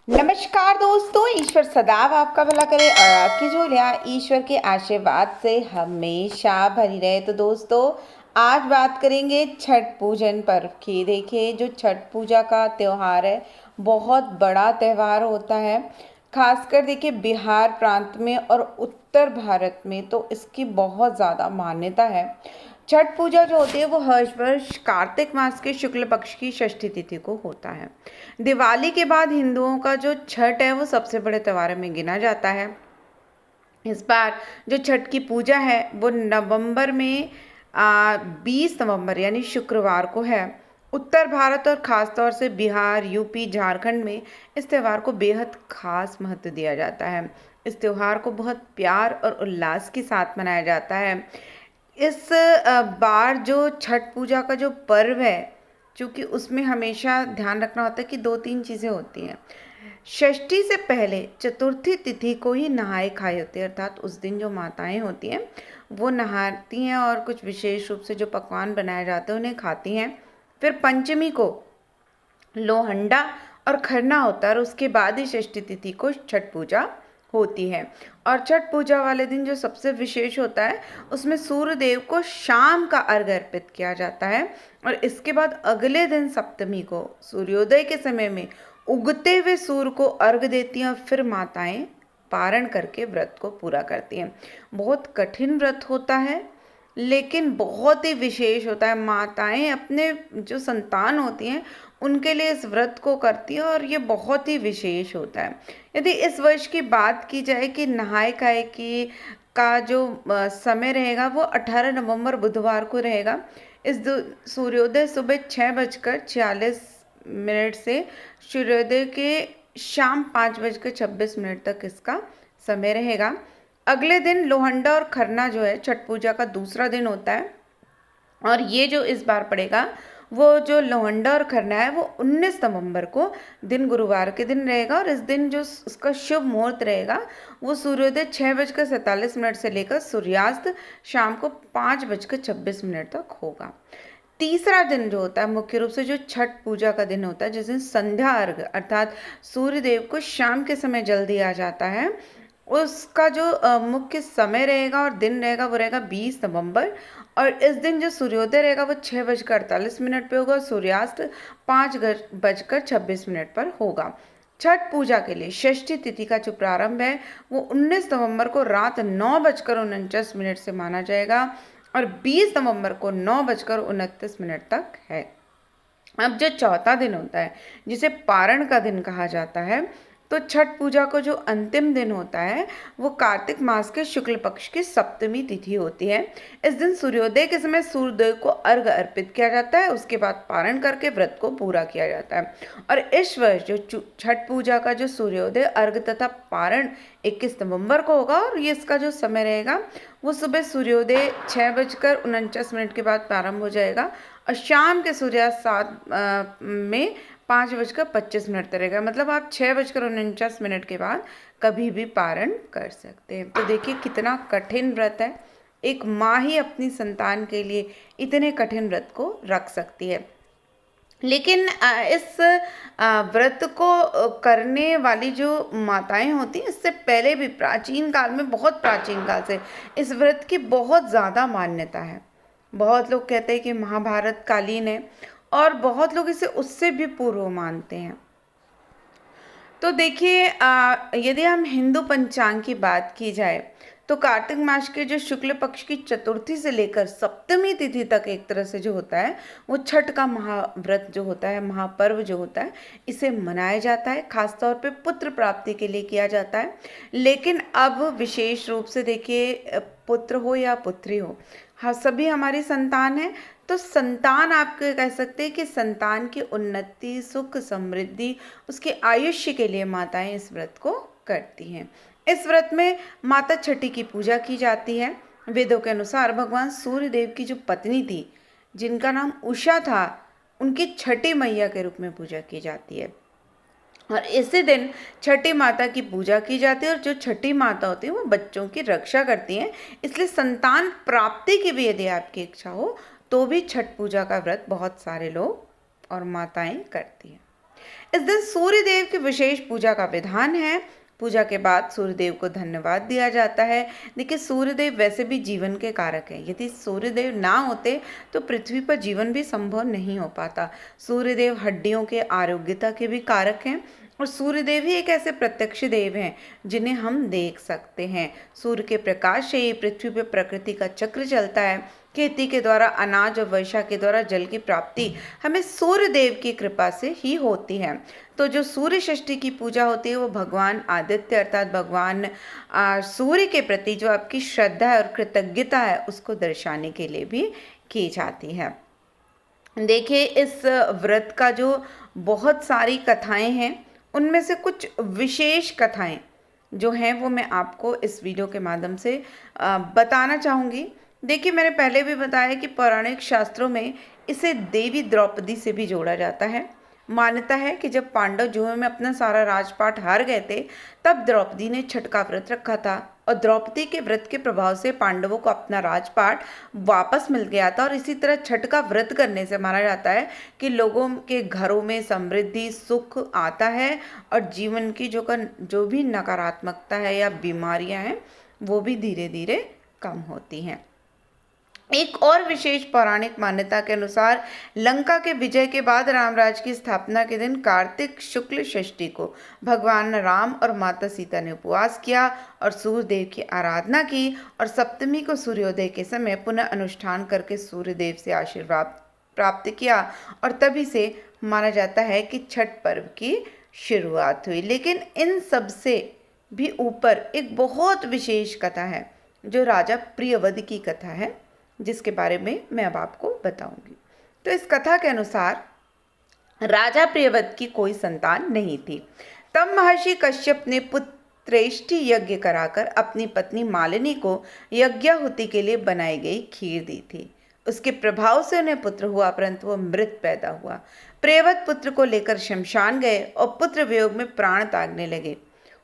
नमस्कार दोस्तों, ईश्वर सदैव आपका भला करे और आपकी झोलियाँ ईश्वर के आशीर्वाद से हमेशा भरी रहे। तो दोस्तों, आज बात करेंगे छठ पूजन पर्व की। देखिए, जो छठ पूजा का त्यौहार है, बहुत बड़ा त्यौहार होता है। खासकर देखिए, बिहार प्रांत में और उत्तर भारत में तो इसकी बहुत ज़्यादा मान्यता है। छठ पूजा जो होती है वो हर वर्ष कार्तिक मास के शुक्ल पक्ष की षष्ठी तिथि को होता है। दिवाली के बाद हिंदुओं का जो छठ है वो सबसे बड़े त्योहार में गिना जाता है। इस बार जो छठ की पूजा है वो नवंबर में 20 नवंबर यानी शुक्रवार को है। उत्तर भारत और ख़ास तौर से बिहार, यूपी, झारखंड में इस त्यौहार को बेहद खास महत्व दिया जाता है। इस त्यौहार को बहुत प्यार और उल्लास के साथ मनाया जाता है। इस बार जो छठ पूजा का जो पर्व है, चूँकि उसमें हमेशा ध्यान रखना होता है कि 2-3 चीज़ें होती हैं। षष्ठी से पहले चतुर्थी तिथि को ही नहाए खाए होते हैं, अर्थात उस दिन जो माताएं होती हैं वो नहाती हैं और कुछ विशेष रूप से जो पकवान बनाए जाते हैं उन्हें खाती हैं। फिर पंचमी को लोहंडा और खरना होता है और उसके बाद ही षष्ठी तिथि को छठ पूजा होती है। और छठ पूजा वाले दिन जो सबसे विशेष होता है उसमें सूर्य देव को शाम का अर्घ्य अर्पित किया जाता है और इसके बाद अगले दिन सप्तमी को सूर्योदय के समय में उगते हुए सूर्य को अर्घ्य देती हैं और फिर माताएं पारण करके व्रत को पूरा करती हैं। बहुत कठिन व्रत होता है लेकिन बहुत ही विशेष होता है। माताएं अपने जो संतान होती हैं उनके लिए इस व्रत को करती है और ये बहुत ही विशेष होता है। यदि इस वर्ष की बात की जाए कि नहाय खाए की का जो समय रहेगा वो 18 नवंबर बुधवार को रहेगा। इस सूर्योदय सुबह 6:46 से सूर्योदय के शाम 5:26 तक इसका समय रहेगा। अगले दिन लोहंडा और खरना जो है छठ पूजा का दूसरा दिन होता है और ये जो इस बार पड़ेगा वो जो लोहंडा और खरना है वो 19 नवंबर को दिन गुरुवार के दिन रहेगा और इस दिन जो उसका शुभ मुहूर्त रहेगा वो सूर्योदय 6:47 से लेकर सूर्यास्त शाम को 5:26 तक होगा। तीसरा दिन जो होता है मुख्य रूप से जो छठ पूजा का दिन होता है जिस दिन संध्या अर्घ अर्थात सूर्य देव को शाम के समय जल दिया जाता है, उसका जो मुख्य समय रहेगा और दिन रहेगा वो रहेगा 20 नवंबर। और इस दिन जो सूर्योदय रहेगा वो 6:48 पे होगा, सूर्यास्त 5:26 पर होगा। छठ पूजा के लिए षष्ठी तिथि का जो प्रारंभ है वो 19 नवंबर को रात 9:49 से माना जाएगा और 20 नवंबर को 9:29 तक है। अब जो चौथा दिन होता है जिसे पारण का दिन कहा जाता है, तो छठ पूजा को जो अंतिम दिन होता है वो कार्तिक मास के शुक्ल पक्ष की सप्तमी तिथि होती है। इस दिन सूर्योदय के समय सूर्यदेव को अर्घ्य अर्पित किया जाता है, उसके बाद पारण करके व्रत को पूरा किया जाता है। और इस वर्ष जो छठ पूजा का जो सूर्योदय अर्घ्य तथा पारण 21 नवंबर को होगा और ये इसका जो समय रहेगा वो सुबह सूर्योदय 6:49 के बाद प्रारंभ हो जाएगा और शाम के सूर्यास्त 7 में 5:25 तक रहेगा। मतलब आप 6:49 के बाद कभी भी पारण कर सकते हैं। तो देखिए कितना कठिन व्रत है। एक माँ ही अपनी संतान के लिए इतने कठिन व्रत को रख सकती है। लेकिन इस व्रत को करने वाली जो माताएं होती हैं इससे पहले भी प्राचीन काल में, बहुत प्राचीन काल से इस व्रत की बहुत ज़्यादा मान्यता है। बहुत लोग कहते हैं कि महाभारत कालीन है और बहुत लोग इसे उससे भी पूर्व मानते हैं। तो देखिए, यदि हम हिंदू पंचांग की बात की जाए तो कार्तिक मास के जो शुक्ल पक्ष की चतुर्थी से लेकर सप्तमी तिथि तक एक तरह से जो होता है वो छठ का महाव्रत जो होता है, महापर्व जो होता है, इसे मनाया जाता है। खासतौर पे पुत्र प्राप्ति के लिए किया जाता है। लेकिन अब विशेष रूप से देखिए, पुत्र हो या पुत्री हो, हाँ सभी हमारी संतान है। तो संतान आप कह सकते हैं कि संतान की उन्नति, सुख, समृद्धि, उसके आयुष्य के लिए माताएं इस व्रत को करती हैं। इस व्रत में माता छठी की पूजा की जाती है। वेदों के अनुसार भगवान सूर्य देव की जो पत्नी थी जिनका नाम उषा था, उनकी छठी मैया के रूप में पूजा की जाती है और इसी दिन छठी माता की पूजा की जाती है। और जो छठी माता होती है वो बच्चों की रक्षा करती हैं, इसलिए संतान प्राप्ति की भी यदि आपकी इच्छा हो तो भी छठ पूजा का व्रत बहुत सारे लोग और माताएं करती हैं। इस दिन सूर्य देव की विशेष पूजा का विधान है। पूजा के बाद सूर्य देव को धन्यवाद दिया जाता है। देखिए, सूर्य देव वैसे भी जीवन के कारक हैं। यदि सूर्य देव ना होते तो पृथ्वी पर जीवन भी संभव नहीं हो पाता। सूर्य देव हड्डियों के आरोग्यता के भी कारक हैं और सूर्य देव ही एक ऐसे प्रत्यक्ष देव हैं जिन्हें हम देख सकते हैं। सूर्य के प्रकाश से ही पृथ्वी पर प्रकृति का चक्र चलता है। खेती के द्वारा अनाज और वर्षा के द्वारा जल की प्राप्ति हमें सूर्य देव की कृपा से ही होती है। तो जो सूर्य षष्ठी की पूजा होती है वो भगवान आदित्य अर्थात भगवान सूर्य के प्रति जो आपकी श्रद्धा है और कृतज्ञता है उसको दर्शाने के लिए भी की जाती है। देखिए, इस व्रत का जो बहुत सारी कथाएं हैं उनमें से कुछ विशेष कथाएं जो हैं वो मैं आपको इस वीडियो के माध्यम से बताना चाहूँगी। देखिए, मैंने पहले भी बताया कि पौराणिक शास्त्रों में इसे देवी द्रौपदी से भी जोड़ा जाता है। मान्यता है कि जब पांडव जुए में अपना सारा राजपाट हार गए थे तब द्रौपदी ने छठ का व्रत रखा था और द्रौपदी के व्रत के प्रभाव से पांडवों को अपना राजपाट वापस मिल गया था। और इसी तरह छठ का व्रत करने से माना जाता है कि लोगों के घरों में समृद्धि सुख आता है और जीवन की जो भी नकारात्मकता है या बीमारियां हैं वो भी धीरे धीरे कम होती हैं। एक और विशेष पौराणिक मान्यता के अनुसार लंका के विजय के बाद रामराज की स्थापना के दिन कार्तिक शुक्ल षष्ठी को भगवान राम और माता सीता ने उपवास किया और सूर्यदेव की आराधना की और सप्तमी को सूर्योदय के समय पुनः अनुष्ठान करके सूर्यदेव से आशीर्वाद प्राप्त किया और तभी से माना जाता है कि छठ पर्व की शुरुआत हुई। लेकिन इन सब से भी ऊपर एक बहुत विशेष कथा है जो राजा प्रियवद की कथा है जिसके बारे में मैं अब आपको बताऊंगी। तो इस कथा के अनुसार राजा प्रियव्रत की कोई संतान नहीं थी। तब महर्षि कश्यप ने पुत्रेष्टि यज्ञ कराकर अपनी पत्नी मालिनी को यज्ञाहुति के लिए बनाई गई खीर दी थी। उसके प्रभाव से उन्हें पुत्र हुआ परंतु वह मृत पैदा हुआ। प्रियव्रत पुत्र को लेकर शमशान गए और पुत्र वियोग में प्राण त्यागने लगे।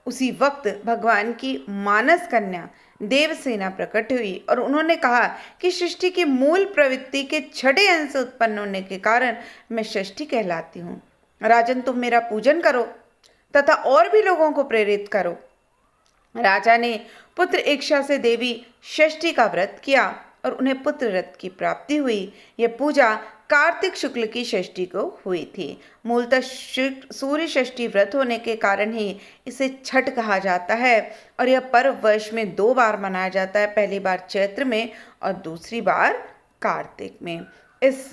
उसी वक्त भगवान की मानस कन्या देवसेना प्रकट हुई और उन्होंने कहा कि सृष्टि की मूल प्रवृत्ति के छठे अंश से उत्पन्न होने के कारण मैं षष्ठी कहलाती हूँ। राजन, तुम मेरा पूजन करो तथा और भी लोगों को प्रेरित करो। राजा ने पुत्र इच्छा से देवी षष्ठी का व्रत किया और उन्हें पुत्र रथ की प्राप्ति हुई। यह पूजा कार्तिक शुक्ल की षष्ठी को हुई थी। मूलतः सूर्य षष्ठी व्रत होने के कारण ही इसे छठ कहा जाता है और यह पर्व वर्ष में 2 बार मनाया जाता है, पहली बार चैत्र में और दूसरी बार कार्तिक में। इस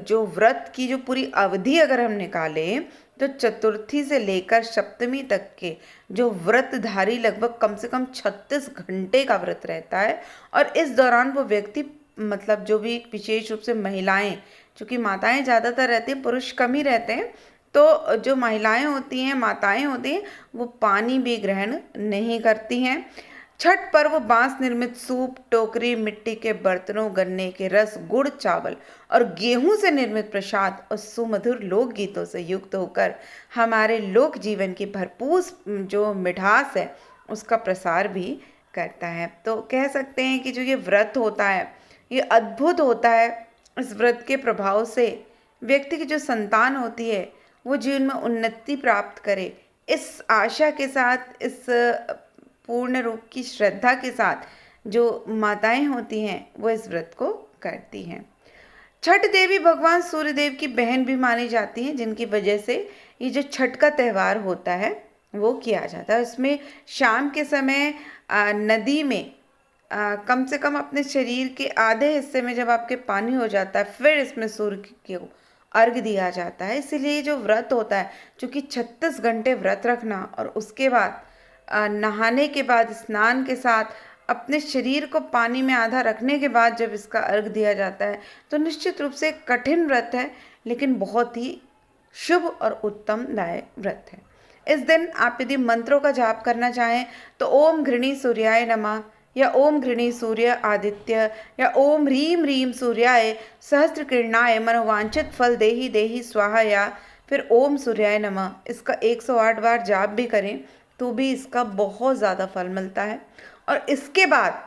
जो व्रत की जो पूरी अवधि अगर हम निकालें तो चतुर्थी से लेकर सप्तमी तक के जो व्रतधारी लगभग कम से कम 36 घंटे का व्रत रहता है और इस दौरान वो व्यक्ति मतलब जो भी विशेष रूप से महिलाएं, चूँकि माताएं ज़्यादातर रहती हैं पुरुष कम ही रहते हैं, तो जो महिलाएं होती हैं माताएं होती हैं वो पानी भी ग्रहण नहीं करती हैं। छठ पर्व बांस निर्मित सूप, टोकरी, मिट्टी के बर्तनों, गन्ने के रस, गुड़, चावल और गेहूं से निर्मित प्रसाद और सुमधुर लोक गीतों से युक्त होकर हमारे लोक जीवन की भरपूर जो मिठास है उसका प्रसार भी करता है। तो कह सकते हैं कि जो ये व्रत होता है ये अद्भुत होता है। इस व्रत के प्रभाव से व्यक्ति की जो संतान होती है वो जीवन में उन्नति प्राप्त करे, इस आशा के साथ, इस पूर्ण रूप की श्रद्धा के साथ जो माताएं होती हैं वो इस व्रत को करती हैं। छठ देवी भगवान सूर्यदेव की बहन भी मानी जाती हैं, जिनकी वजह से ये जो छठ का त्यौहार होता है वो किया जाता है। इसमें शाम के समय नदी में कम से कम अपने शरीर के आधे हिस्से में जब आपके पानी हो जाता है फिर इसमें सूर्य को अर्घ दिया जाता है। इसीलिए जो व्रत होता है, चूँकि 36 घंटे व्रत रखना और उसके बाद नहाने के बाद स्नान के साथ अपने शरीर को पानी में आधा रखने के बाद जब इसका अर्घ दिया जाता है तो निश्चित रूप से कठिन व्रत है लेकिन बहुत ही शुभ और उत्तम दायक व्रत है। इस दिन आप यदि मंत्रों का जाप करना चाहें तो ओम घृणी सूर्याय नमः या ओम घृणी सूर्य आदित्य या ओम ह्रीम ह्रीम सूर्याय सहस्त्र किरणाय मनोवांछित फल देहि देहि स्वाहा या फिर ओम सूर्याय नमः, इसका 108 बार जाप भी करें तो भी इसका बहुत ज़्यादा फल मिलता है। और इसके बाद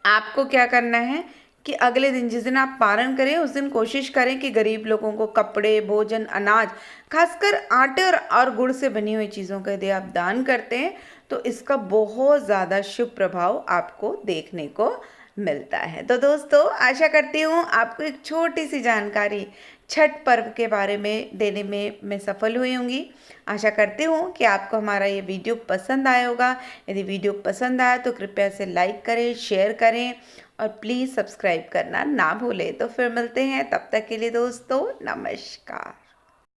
आपको क्या करना है कि अगले दिन जिस दिन आप पारण करें उस दिन कोशिश करें कि गरीब लोगों को कपड़े, भोजन, अनाज, खासकर आटे और गुड़ से बनी हुई चीज़ों का यदि आप दान करते हैं तो इसका बहुत ज़्यादा शुभ प्रभाव आपको देखने को मिलता है। तो दोस्तों, आशा करती हूँ आपको एक छोटी सी जानकारी छठ पर्व के बारे में देने में मैं सफल हुई होंगी। आशा करती हूँ कि आपको हमारा ये वीडियो पसंद आया होगा। यदि वीडियो पसंद आया तो कृपया इसे लाइक करें, शेयर करें और प्लीज़ सब्सक्राइब करना ना भूलें। तो फिर मिलते हैं, तब तक के लिए दोस्तों नमस्कार।